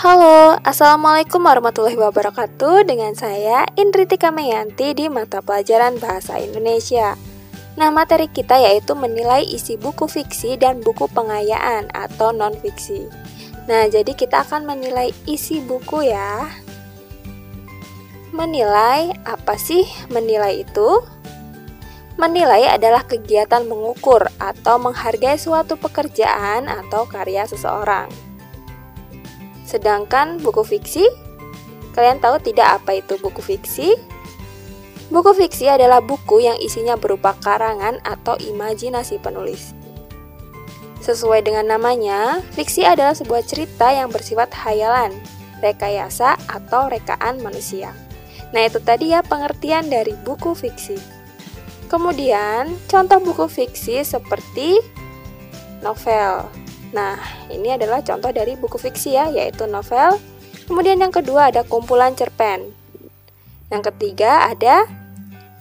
Halo, Assalamualaikum warahmatullahi wabarakatuh. Dengan saya Indri Tika Meyanti di mata pelajaran Bahasa Indonesia. Nah, materi kita yaitu menilai isi buku fiksi dan buku pengayaan atau non-fiksi. Nah, jadi kita akan menilai isi buku ya. Menilai, apa sih menilai itu? Menilai adalah kegiatan mengukur atau menghargai suatu pekerjaan atau karya seseorang. Sedangkan buku fiksi, kalian tahu tidak apa itu buku fiksi? Buku fiksi adalah buku yang isinya berupa karangan atau imajinasi penulis. Sesuai dengan namanya, fiksi adalah sebuah cerita yang bersifat khayalan, rekayasa atau rekaan manusia. Nah, itu tadi ya pengertian dari buku fiksi. Kemudian, contoh buku fiksi seperti novel. Nah, ini adalah contoh dari buku fiksi ya, yaitu novel. Kemudian yang kedua ada kumpulan cerpen. Yang ketiga ada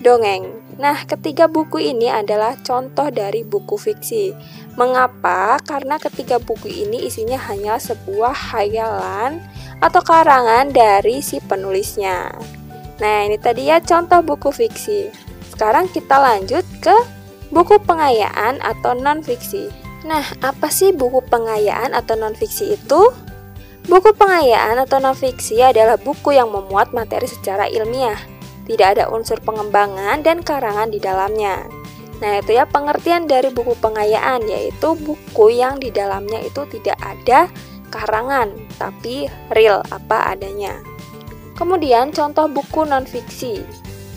dongeng. Nah, ketiga buku ini adalah contoh dari buku fiksi. Mengapa? Karena ketiga buku ini isinya hanya sebuah khayalan atau karangan dari si penulisnya. Nah, ini tadi ya contoh buku fiksi. Sekarang kita lanjut ke buku pengayaan atau non-fiksi. Nah, apa sih buku pengayaan atau non-fiksi itu? Buku pengayaan atau non-fiksi adalah buku yang memuat materi secara ilmiah. Tidak ada unsur pengembangan dan karangan di dalamnya. Nah, itu ya pengertian dari buku pengayaan, yaitu buku yang di dalamnya itu tidak ada karangan, tapi real apa adanya. Kemudian contoh buku non-fiksi,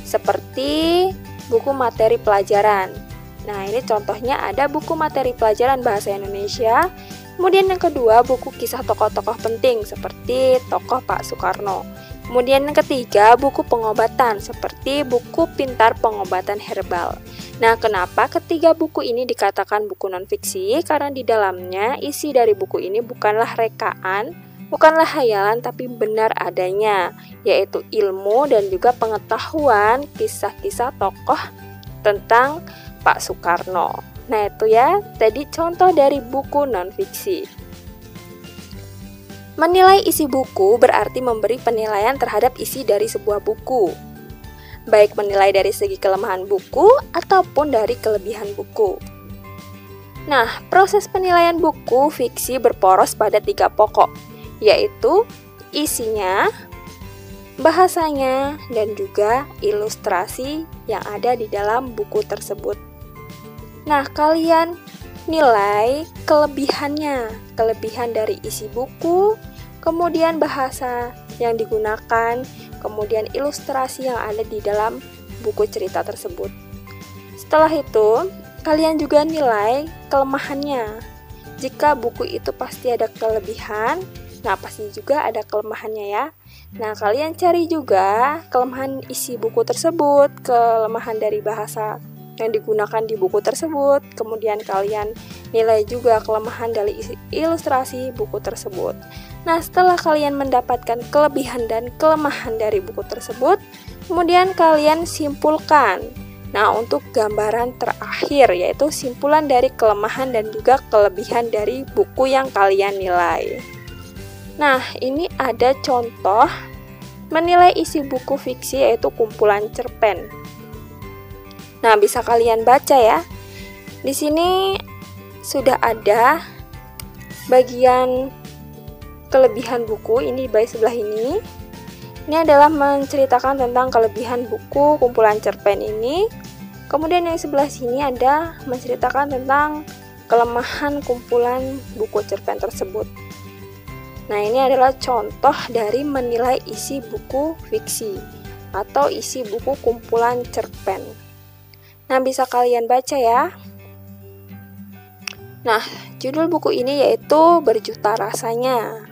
seperti buku materi pelajaran. Nah, ini contohnya ada buku materi pelajaran Bahasa Indonesia. Kemudian yang kedua, buku kisah tokoh-tokoh penting seperti tokoh Pak Soekarno. Kemudian yang ketiga, buku pengobatan seperti buku Pintar Pengobatan Herbal. Nah, kenapa ketiga buku ini dikatakan buku non-fiksi? Karena di dalamnya isi dari buku ini bukanlah rekaan, bukanlah khayalan, tapi benar adanya, yaitu ilmu dan juga pengetahuan kisah-kisah tokoh tentang Pak Soekarno. Nah, itu ya tadi contoh dari buku non-fiksi. Menilai isi buku berarti memberi penilaian terhadap isi dari sebuah buku, baik menilai dari segi kelemahan buku ataupun dari kelebihan buku. Nah, proses penilaian buku fiksi berporos pada 3 pokok, yaitu isinya, bahasanya, dan juga ilustrasi yang ada di dalam buku tersebut. Nah, kalian nilai kelebihannya, kelebihan dari isi buku, kemudian bahasa yang digunakan, kemudian ilustrasi yang ada di dalam buku cerita tersebut. Setelah itu, kalian juga nilai kelemahannya. Jika buku itu pasti ada kelebihan, nah pasti juga ada kelemahannya ya. Nah, kalian cari juga kelemahan isi buku tersebut, kelemahan dari bahasa yang digunakan di buku tersebut. Kemudian kalian nilai juga kelemahan dari ilustrasi buku tersebut. Nah, setelah kalian mendapatkan kelebihan dan kelemahan dari buku tersebut, kemudian kalian simpulkan. Nah, untuk gambaran terakhir yaitu simpulan dari kelemahan dan juga kelebihan dari buku yang kalian nilai. Nah, ini ada contoh menilai isi buku fiksi yaitu kumpulan cerpen. Nah, bisa kalian baca ya. Di sini sudah ada bagian kelebihan buku, ini di bagian sebelah ini. Ini adalah menceritakan tentang kelebihan buku kumpulan cerpen ini. Kemudian yang sebelah sini ada menceritakan tentang kelemahan kumpulan buku cerpen tersebut. Nah, ini adalah contoh dari menilai isi buku fiksi atau isi buku kumpulan cerpen. Nah, bisa kalian baca ya. Nah, judul buku ini yaitu Berjuta Rasanya.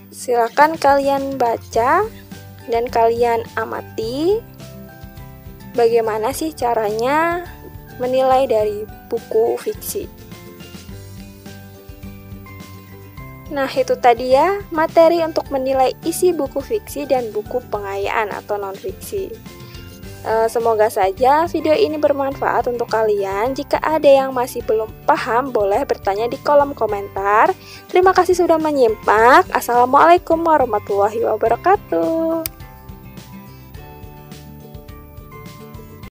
Silakan kalian baca dan kalian amati bagaimana sih caranya menilai dari buku fiksi. Nah, itu tadi ya materi untuk menilai isi buku fiksi dan buku pengayaan atau non-fiksi. Semoga saja video ini bermanfaat untuk kalian. Jika ada yang masih belum paham, boleh bertanya di kolom komentar. Terima kasih sudah menyimak. Assalamualaikum warahmatullahi wabarakatuh.